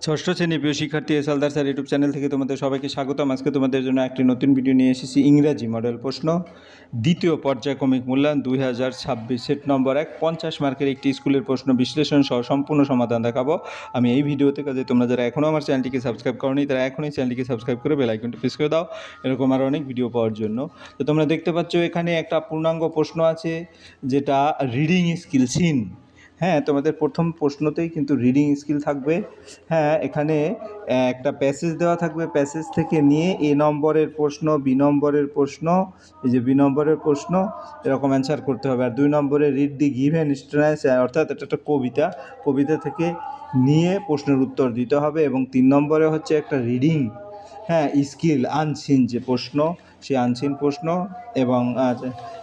ষষ্ঠ শ্রেণীর প্রিয় শিক্ষার্থী হালদার স্যার ইউটিউব চ্যানেল থেকে তোমাদের সবাইকে স্বাগতম। আজকে তোমাদের জন্য একটি নতুন ভিডিও নিয়ে এসেছি। ইংরাজি মডেল প্রশ্ন, দ্বিতীয় পর্যায়ক্রমিক মূল্যায়ন 2026, সেট নম্বর 1, 50 মার্কের একটি স্কুলের প্রশ্ন বিশ্লেষণ সহ সম্পূর্ণ সমাধান দেখাবো আমি এই ভিডিওতে। কাজে তোমরা যারা এখনও আমার চ্যানেলটিকে সাবস্ক্রাইব করোনি তারা এখনই চ্যানেলটিকে সাবস্ক্রাইব করে বেল আইকনটি প্রেস করে দাও এরকম আরও অনেক ভিডিও পাওয়ার জন্য। তো তোমরা দেখতে পাচ্ছ এখানে একটা পূর্ণাঙ্গ প্রশ্ন আছে, যেটা রিডিং স্কিল সিন। হ্যাঁ, তোমাদের প্রথম প্রশ্নতেই কিন্তু রিডিং স্কিল থাকবে। হ্যাঁ, এখানে একটা প্যাসেজ দেওয়া থাকবে, প্যাসেজ থেকে নিয়ে এ নম্বরের প্রশ্ন, বি নম্বরের প্রশ্ন, এই যে বি নম্বরের প্রশ্ন এরকম অ্যান্সার করতে হবে। আর 2 নম্বরে রিড দি গিভেন স্টেটমেন্টস, অর্থাৎ এটা একটা কবিতা থেকে নিয়ে প্রশ্নের উত্তর দিতে হবে। এবং 3 নম্বরে হচ্ছে একটা রিডিং স্কিল আনসিন যে প্রশ্ন, সে আনসিন প্রশ্ন। এবং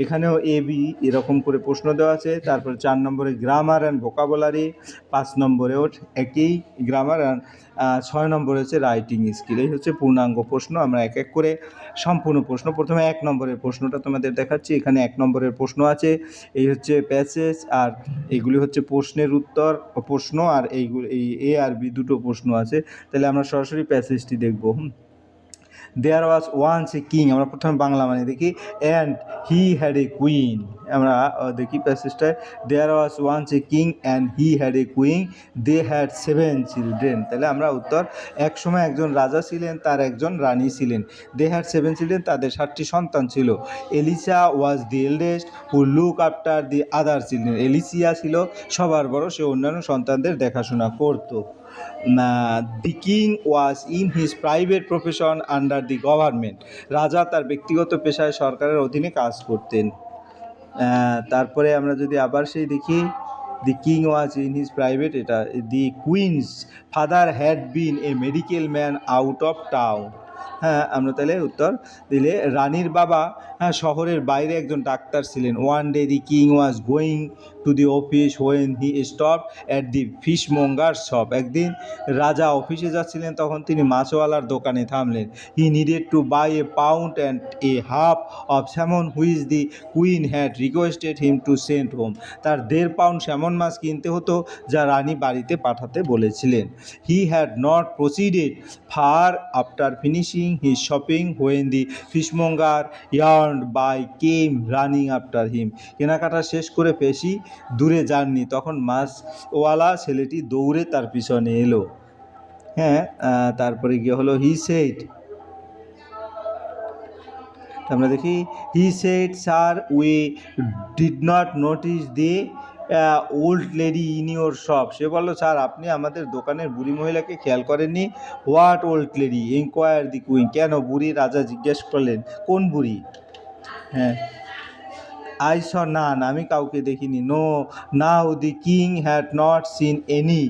এখানেও এ বি এরকম করে প্রশ্ন দেওয়া আছে। তারপরে 4 নম্বরে গ্রামার অ্যান্ড ভোকাবুলারি, 5 নম্বরেও একই গ্রামার, আর 6 নম্বরে হচ্ছে রাইটিং স্কিল। এই হচ্ছে পূর্ণাঙ্গ প্রশ্ন। আমরা এক এক করে সম্পূর্ণ প্রশ্ন, প্রথমে 1 নম্বরের প্রশ্নটা তোমাদের দেখাচ্ছি। এখানে 1 নম্বরের প্রশ্ন আছে, এই হচ্ছে প্যাসেজ, আর এইগুলি হচ্ছে প্রশ্নের উত্তর প্রশ্ন, আর এইগুলি এই এ আর বি দুটো প্রশ্ন আছে। তাহলে আমরা সরাসরি প্যাসেজটি দেখব। দেয়ার ওয়াজ ওয়ান্স এ কিং, আমরা প্রথমে বাংলা মানে দেখি, and he had a queen. আমরা দেখি প্যাসেজটায়, there was once a king and he had a queen, they had 7 children. তাহলে আমরা উত্তর, এক সময় একজন রাজা ছিলেন, তার একজন রানী ছিলেন। দে হ্যাড 7 চিলড্রেন, তাদের 7টি সন্তান ছিল। Elisa was the eldest who look after the other children. Alicia ছিল সবার বড়, সে অন্যান্য সন্তানদের দেখাশোনা করতো। The king was in his private profession under the government. রাজা তার ব্যক্তিগত পেশায় সরকারের অধীনে কাজ করতেন। তারপরে আমরা যদি আবার সেই দেখি, the king was in his private, এটা the queen's father had been a medical man out of town. হ্যাঁ, আমরা তাহলে উত্তর দিলে, রানীর বাবা শহরের বাইরে একজন ডাক্তার ছিলেন। One day the king was going to the office when he stop at the fishmonger shop. একদিন রাজা অফিসে যাচ্ছিলেন, তখন তিনি মাছওয়ালার দোকানে থামলেন। He needed to buy a pound and a half of salmon which the queen had requested him to send home. তার 1.5 পাউন্ড স্যামন মাছ কিনতে হতো, যা রানী বাড়িতে পাঠাতে বলেছিলেন। He had not proceeded far after finishing his shopping when the fishmonger errand boy came running after him. কেনাকাটা শেষ করে বেশি দূরে যাননি, তখন মাছওয়ালা ছেলেটি দৌড়ে তার পিছনে এলো। হ্যাঁ, তারপরে গিয়ে হলো হি সেড, আমরা দেখি, he said sir we did not notice the old lady in your shop. সে বলল, স্যার আপনি আমাদের দোকানের বুড়ি মহিলাকে খেয়াল করেননি। What old lady inquire the queen. কেন বুড়ি, রাজা জিজ্ঞেস করলেন। কোন বুড়ি? হ্যাঁ, আই স নান, আমি কাউকে দেখিনি। No, now the king had not seen any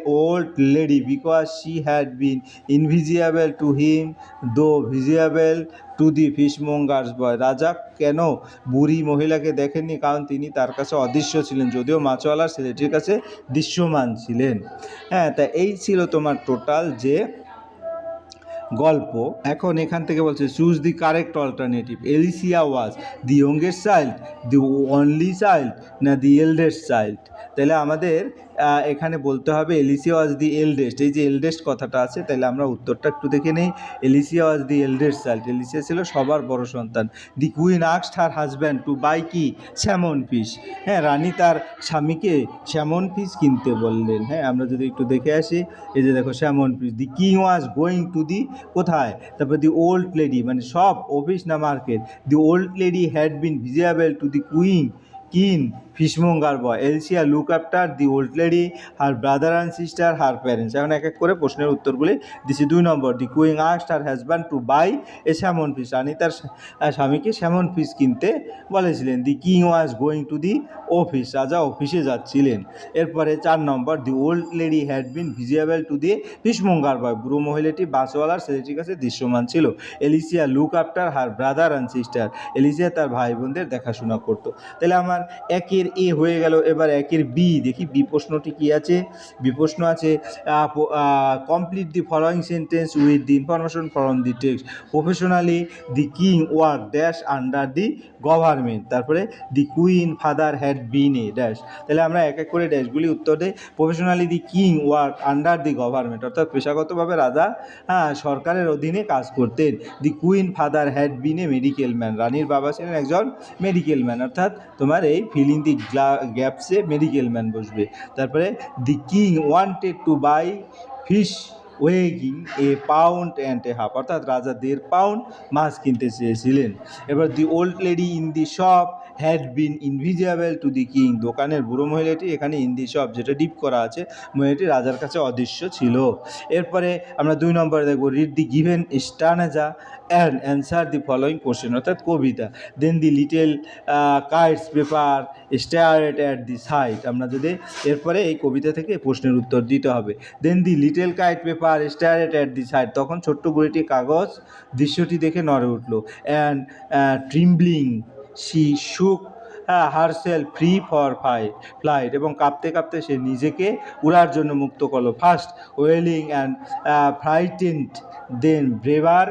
old lady because she had been invisible to him though visible to the fishmonger's boy. রাজা কেন বুড়ি মহিলাকে দেখেননি? কারণ তিনি তার কাছে অদৃশ্য ছিলেন, যদিও মাছওয়ালার ছেলেটির কাছে দৃশ্যমান ছিলেন। হ্যাঁ, তা এই ছিল তোমার টোটাল যে গল্প। এখন এখান থেকে বলছে choose the correct alternative. Alicia was the youngest child, the only child, না দি এল্ডেস্ট চাইল্ড? তাহলে আমাদের এখানে বলতে হবে এলিসিয়া ওয়াজ দি এল্ডেস্ট। এই যে এল্ডেস্ট কথাটা আছে, তাহলে আমরা উত্তরটা একটু দেখে নেই। Alicia was the eldest child, Alicia ছিল সবার বড় সন্তান। The queen asked her husband to buy কি? Salmon fish. হ্যাঁ, রানী তার স্বামীকে স্যামন ফিশ কিনতে বললেন। হ্যাঁ, আমরা যদি একটু দেখে আসি, এই যে দেখো salmon fish. The king was going to the, কোথায়? তারপর দি ওল্ড লেডি, মানে সব অফিস না market. The old lady had been visible to the kin fishmonger boy. Alicia look after the old lady, her brother and sister, her parents. এখন এক এক করে প্রশ্নের উত্তরগুলি দিচ্ছি। 2 number, the queen asked her husband to buy a salmon fish. রানী তার স্বামীকে স্যামন ফিশ কিনতে বলেছিলেন। The king was going to the office, রাজা অফিসে যাচ্ছিলেন। এরপরে 4 number, the old lady had been visible to the fishmonger boy. বুড়ো মহিলাটি বাসওয়ালার ছেলেটির কাছে দৃশ্যমান ছিল। Alicia look after her brother and sister, এলিসিয়া তার ভাই বোনদের দেখাশোনা করতো। তাহলে আমার একের এ হয়ে গেল। এবার একের বি দেখি, বি প্রশ্নটি কি আছে। বি প্রশ্ন আছে, complete the following sentence with the information from the text. Professionally the king work dash under the government. তারপরে the queen father had been a dash. তাহলে আমরা এক এক করে ড্যাশগুলি উত্তর দিই। Professionally the king work under the government, অর্থাৎ পেশাগতভাবে রাজা সরকারের অধীনে কাজ করতেন। The queen father had been a medical man, রানীর বাবা ছিলেন একজন মেডিকেল ম্যান, অর্থাৎ তোমার এই ফিল ইন দি গ্যাপসে মেডিকেল ম্যান বসবে। তারপরে the king wanted to buy fish ওয়েগিং a pound and a half, অর্থাৎ রাজা 1.5 পাউন্ড মাছ কিনতে চেয়েছিলেন। এবার the old lady in the shop had been invisible to the king, দোকানের বুড়ো মহিলাটি এখানে ইন দি শপ যেটা ডিপ করা আছে, মহিলাটি রাজার কাছে অদৃশ্য ছিল। এরপরে আমরা 2 নম্বরে দেখব read the given stanza and answer the following question, অর্থাৎ কবিতা। Then the little kites paper stirred at the side, আমরা যদি এরপরে এই কবিতা থেকে প্রশ্নের উত্তর দিতে হবে। Then the little kite paper stirred at the side, তখন ছোট্ট ঘুড়িটি কাগজ দৃশ্যটি দেখে নড়ে উঠল। And trembling she shook herself free for flight, এবং কাঁপতে কাঁপতে সে নিজেকে উড়ার জন্য মুক্ত করলো। First whirling and frightened then braver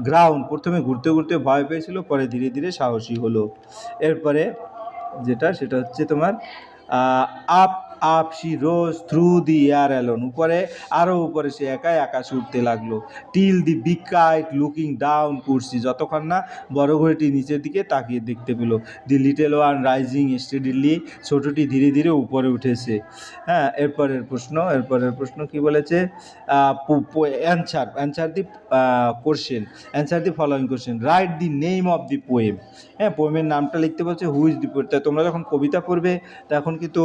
ground, প্রথমে ঘুরতে ঘুরতে ভয় পেয়েছিল, পরে ধীরে ধীরে সাহসী হলো। এরপরে সেটা হচ্ছে তোমার up up she rose through the air alone, উপরে আরও উপরে সে একাই আকাশে উঠতে লাগলো। Till the big kite looking down could see, যতক্ষণ না বড় ঘড়িটি নিচের দিকে তাকিয়ে দেখতে পেল। The little one rising steadily, ছোটোটি ধীরে ধীরে উপরে উঠেছে। এরপরের প্রশ্ন কি বলেছে? Answer the question, answer the following question. Write the name of the poem, পোয়েমের নামটা লিখতে বলছে। হু ইজ দি পোয়েট, তোমরা যখন কবিতা পড়বে তখন কিন্তু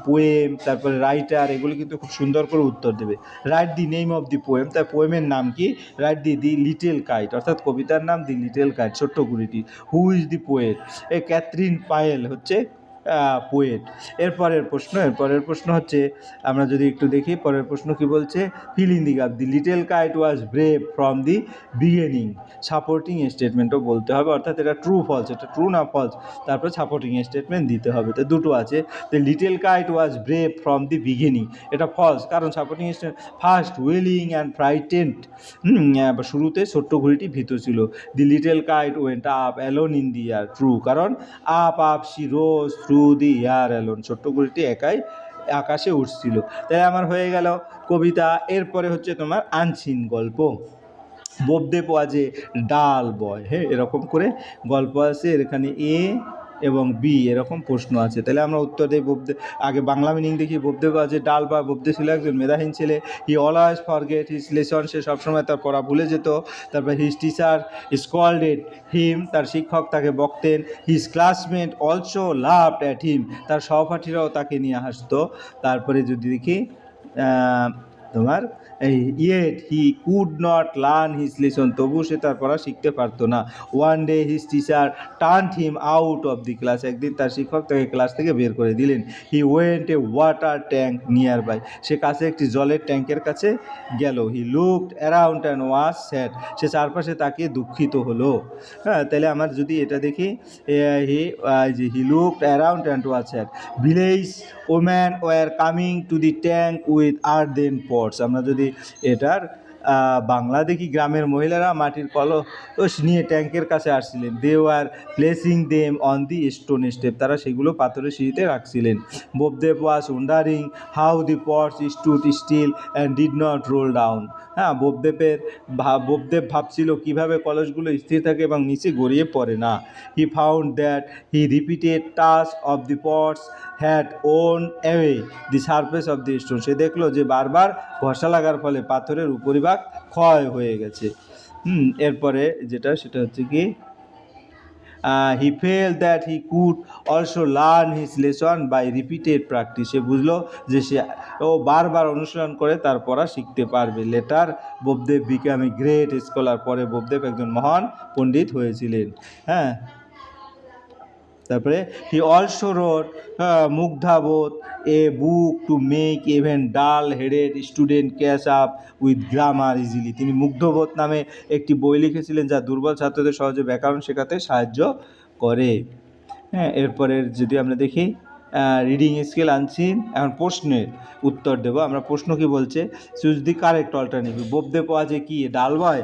পোয়েম, তারপরে রাইটার, এগুলি কিন্তু খুব সুন্দর করে উত্তর দেবে। Right the name of the poem, তার পোয়েমের নাম কি? রাইট দি লিটল কাইট, অর্থাৎ কবিতার নাম দি লিটল কাইট, ছোট্ট ঘুড়িটি। Who is the poet? Katherine Pyle হচ্ছে পোয়েট। এরপরের প্রশ্ন হচ্ছে, আমরা যদি একটু দেখি পরের প্রশ্ন কি বলছে। Fill in the gap, the little kite was brave from the beginning, supporting স্টেটমেন্টও বলতে হবে, অর্থাৎ এটা ট্রু ফলস, এটা ট্রু না ফলস, তারপর সাপোর্টিং স্টেটমেন্ট দিতে হবে। তো দুটো আছে, the little kite was brave from the beginning, এটা ফলস, কারণ supporting statement first whirling and frightened, শুরুতে ছোট্ট ঘুড়িটি ভীত ছিল। The little kite went up alone in the air, true, কারণ up she rose through the air alone, ছোট্ট ঘুড়িটি একাই আকাশে উঠছিল। তাই আমার হয়ে গেল কবিতা। এরপরে হচ্ছে তোমার আনসিন গল্প। বোপদেব ওয়াজ এ ডাল বয়, এরকম করে গল্প আছে, এখানে এ এবং বি এরকম প্রশ্ন আছে। তাহলে আমরা উত্তর দিই বোপদেব। আগে বাংলা মিনিং দেখি। বোপদেব ওয়াজ এ ডাল বয়, বোপদেব ছিল একজন মেধাহীন ছেলে। He always forget his lesson, সে সবসময় তার পড়া ভুলে যেত। তারপর হিজ টিচার স্কল্ডেড হিম, তার শিক্ষক তাকে বকতেন। His classmate also laughed at him, তার সহপাঠীরাও তাকে নিয়ে হাসতো। তারপরে যদি দেখি তোমার yet he could not learn his lesson, তবু সে তার পড়া শিখতে পারতো না। One day his teacher turned him out of the class, একদিন তার শিক্ষক তাকে ক্লাস থেকে বের করে দিলেন। He went a water tank nearby, সে কাছে একটি জলের ট্যাঙ্কের কাছে গেল। He looked around and was sad, সে চারপাশে তাকিয়ে দুঃখিত হলো। তাহলে আমার যদি এটা দেখি, হি looked around and was sad. Village woman were coming to the tank with earthen pots, আমরা যদি এটার বাংলা দেখি, গ্রামের মহিলারা মাটির কলস নিয়ে ট্যাঙ্কের কাছে আসছিলেন। They were placing them on the stone step, তারা সেগুলো পাথরের সিঁড়িতে রাখছিলেন। Bopdev was wondering how the pots stood still and did not roll down, Bopdev ভাবছিল কীভাবে কলসগুলো স্থির থাকে এবং নিচে গড়িয়ে পড়ে না। He found that he repeated touch of the pots had worn away the surface of the stone, সে দেখলো যে বারবার ঘষা লাগার ফলে পাথরের উপরিভাগ ক্ষয় হয়ে গেছে। এরপরে সেটা হচ্ছে কি, he fell that he could also learn his lesson by repeated practice, সে বুঝলো যে সে বারবার অনুশীলন করে তার পড়া শিখতে পারবে। Later Bopdev became a great scholar, পরে বোপদেব একজন মহান পণ্ডিত হয়েছিলেন। তারপরে he also wrote Mugdhabodh a book to make even dull headed student catch up with grammar easily, তিনি মুগ্ধবোধ নামে একটি বই লিখেছিলেন যা দুর্বল ছাত্রদের সহজে ব্যাকরণ শেখাতে সাহায্য করে। এরপরের যদি আমরা দেখি, রিডিং স্কেল আনসিন। এখন প্রশ্নের উত্তর দেবো আমরা। প্রশ্ন কি বলছে, choose the correct alternative. Bobde পাওয়া যায় কি, ডাল বয়,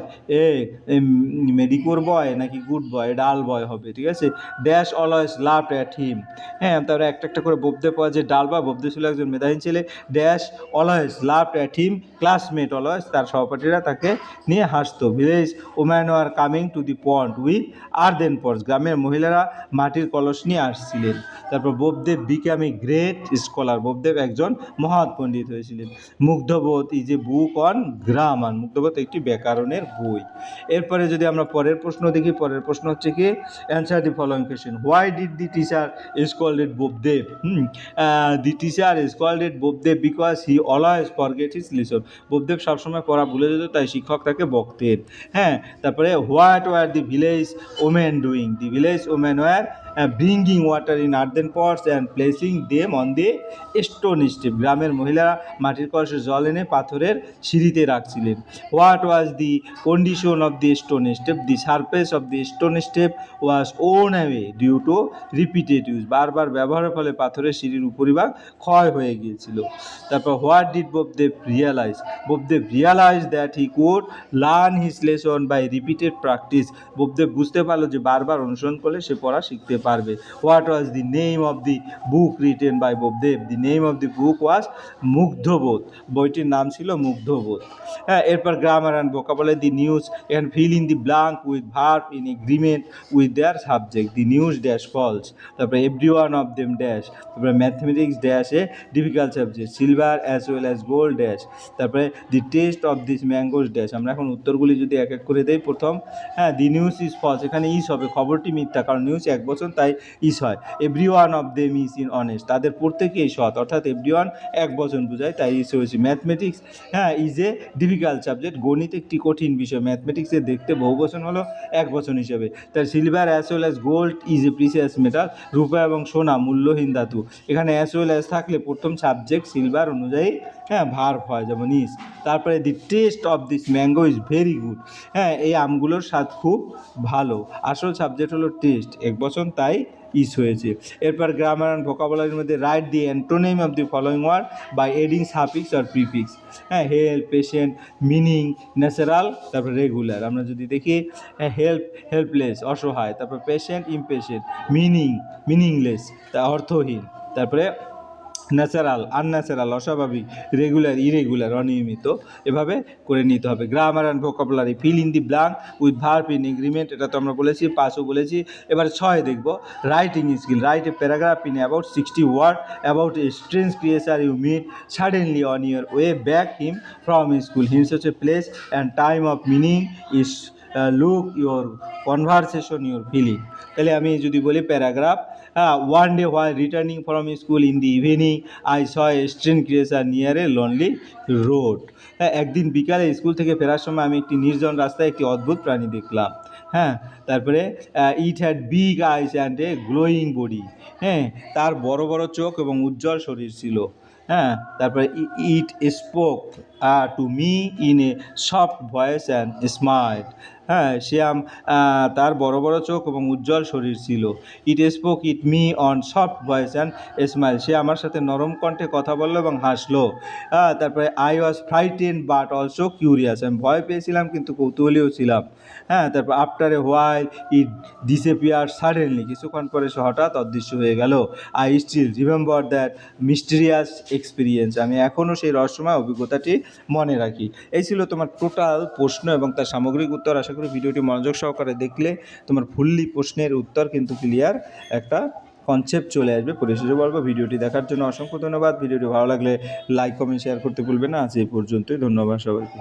মেডিকোর বয় নাকি গুড বয়? ডাল বয় হবে, ঠিক আছে। Dash always loved at him. হ্যাঁ, তারপরে একটা একটা করে বোবদে পাওয়া যায় ডাল বয়। বোবদে ছিল একজন মেধাহীন ছেলে। Dash always loved at him, classmate always, তার সহপাঠীরা তাকে নিয়ে হাসতো। Village woman are coming to the pond with earthen pots, গ্রামের মহিলারা মাটির কলস নিয়ে আসছিলেন। তারপর Bopdev became a great scholar, Bopdev একজন মহৎ পণ্ডিত হয়েছিলেন। Mugdhabodh is a book on grammar, Mugdhabodh একটি ব্যাকরণের বই। এরপরে যদি আমরা পরের প্রশ্ন দেখি, পরের প্রশ্ন হচ্ছে কি, answer the following question. Why did the teacher scolded Bopdev? The teacher scolded Bopdev because he always forget his lesson, Bopdev সবসময় পড়া ভুলে যেত, তাই শিক্ষক তাকে বকতেন। হ্যাঁ, তারপরে what were the village women doing? The village women were bringing water in earthen pots and placing them on the stone step, গ্রামের মহিলারা মাটির কলসে জল এনে পাথরের সিঁড়িতে রাখছিলেন। What was the condition of the stone step? The surface of the stone step was worn away due to repeated use, বারবার ব্যবহারের ফলে পাথরের সিঁড়ির উপরিভাগ ক্ষয় হয়ে গিয়েছিল। তারপর what did Bopdev realize? Bopdev realize that he could learn his lesson by repeated practice, Bopdev বুঝতে পারলো যে বারবার অনুসরণ করলে সে পড়া শিখতে পারবে। What was the name of the book written by Bopdev? The name of the book was Mugdhabodh, বইটির নাম ছিল মুগ্ধবোধ। হ্যাঁ, এরপর grammar and vocabulary. The news and fill in the blank with verb in agreement with their subject. The news dash falls, তারপরে every one of them dash, তারপরে mathematics dash a difficult subject, silver as well as gold dash, তারপরে the test of this mangoes dash. আমরা এখন উত্তরগুলি যদি এক এক করে দেই, প্রথম, হ্যাঁ, দি নিউজ ইজ ফলস, এখানে ইস হবে, খবরটি মিথ্যা, কারণ নিউজ এক বছর তাই ইস হয়। Every one of them is in honest, তাদের প্রত্যেকেই সৎ, অর্থাৎ এভরি ওয়ান এক বছর বোঝায়, তাই ইস হয়েছে। ম্যাথমেটিক্স, হ্যাঁ, ইজ এ ডিফিকাল্ট সাবজেক্ট, গণিত একটি কঠিন বিষয়, ম্যাথমেটিক্সে দেখতে বহু বচন হলো এক বচন হিসেবে। তার silver as well as gold is a precious metal, রূপা এবং সোনা মূল্যহীন ধাতু। এখানে অ্যাজ ওয়েল অ্যাজ থাকলে প্রথম সাবজেক্ট সিলভার অনুযায়ী, হ্যাঁ, ভার্ব হয়, যেমন ইজ। তারপরে the test of this mango is very good, হ্যাঁ, এই আমগুলোর স্বাদ খুব ভালো, আসল সাবজেক্ট হলো টেস্ট, এক বচন, তাই ইস হয়েছে। এরপর গ্রামার অ্যান্ড ভোকাবুলারির মধ্যে write the antonym of the following word by adding suffix or prefix. হ্যাঁ, হেল্প, পেশেন্ট, মিনিং, ন্যাচারাল, তারপর রেগুলার। আমরা যদি দেখি, হেল্প হেল্পলেস অসহায়, তারপর পেশেন্ট ইমপেশেন্ট, মিনিং মিনিংলেস তা অর্থহীন, তারপরে ন্যাচারাল আনন্যাচারাল অস্বাভাবিক, রেগুলার ইরেগুলার অনিয়মিত, এভাবে করে নিতে হবে। Grammar and vocabulary. Fill in the blank with verb in agreement, এটা তো আমরা বলেছি, পাঁচও বলেছি। এবার 6 দেখব, writing skill. Write a paragraph in about 60 word about a strange creature you meet suddenly on your way back him from school. Hints হচ্ছে place and time of meaning is look your conversation your feeling. তাহলে আমি যদি বলি paragraph, one day while returning from school in the evening I saw A strange creature near A lonely road. হ্যাঁ, একদিন বিকালে school থেকে ফেরার সময় আমি একটি নির্জন রাস্তায় একটি অদ্ভুত প্রাণী দেখলাম। হ্যাঁ, তারপরে it had big eyes and a glowing body. হ্যাঁ, তার বড় বড় চোখ এবং উজ্জ্বল শরীর ছিল। হ্যাঁ, তারপরে it spoke to me in a soft voice and smile. হ্যাঁ, তার বড় বড় চোখ এবং উজ্জ্বল শরীর ছিল। It spoke it me on soft voice and smile, সে আমার সাথে নরম কণ্ঠে কথা বললো এবং হাসলো। তারপরে I was frighten but also curious, আমি ভয় পেয়েছিলাম কিন্তু কৌতূহলীও ছিলাম। হ্যাঁ, তারপর after a while it disappear suddenly, কিছুক্ষণ পরে সে হঠাৎ অদৃশ্য হয়ে গেল। I still remember that mysterious experience, আমি এখনও সেই রহস্যময় অভিজ্ঞতাটি মনে রাখি। এই ছিল তোমার টোটাল প্রশ্ন এবং তার সামগ্রিক উত্তর। আশা করি ভিডিওটি মনোযোগ সহকারে দেখলে তোমার ফুললি প্রশ্নের উত্তর কিন্তু ক্লিয়ার একটা কনসেপ্ট চলে আসবে। পরিশেষে বলবো, ভিডিওটি দেখার জন্য অসংখ্য ধন্যবাদ। ভিডিওটি ভালো লাগলে লাইক, কমেন্ট, শেয়ার করতে ভুলবেন না। আজ এই পর্যন্তই, ধন্যবাদ সবাইকে।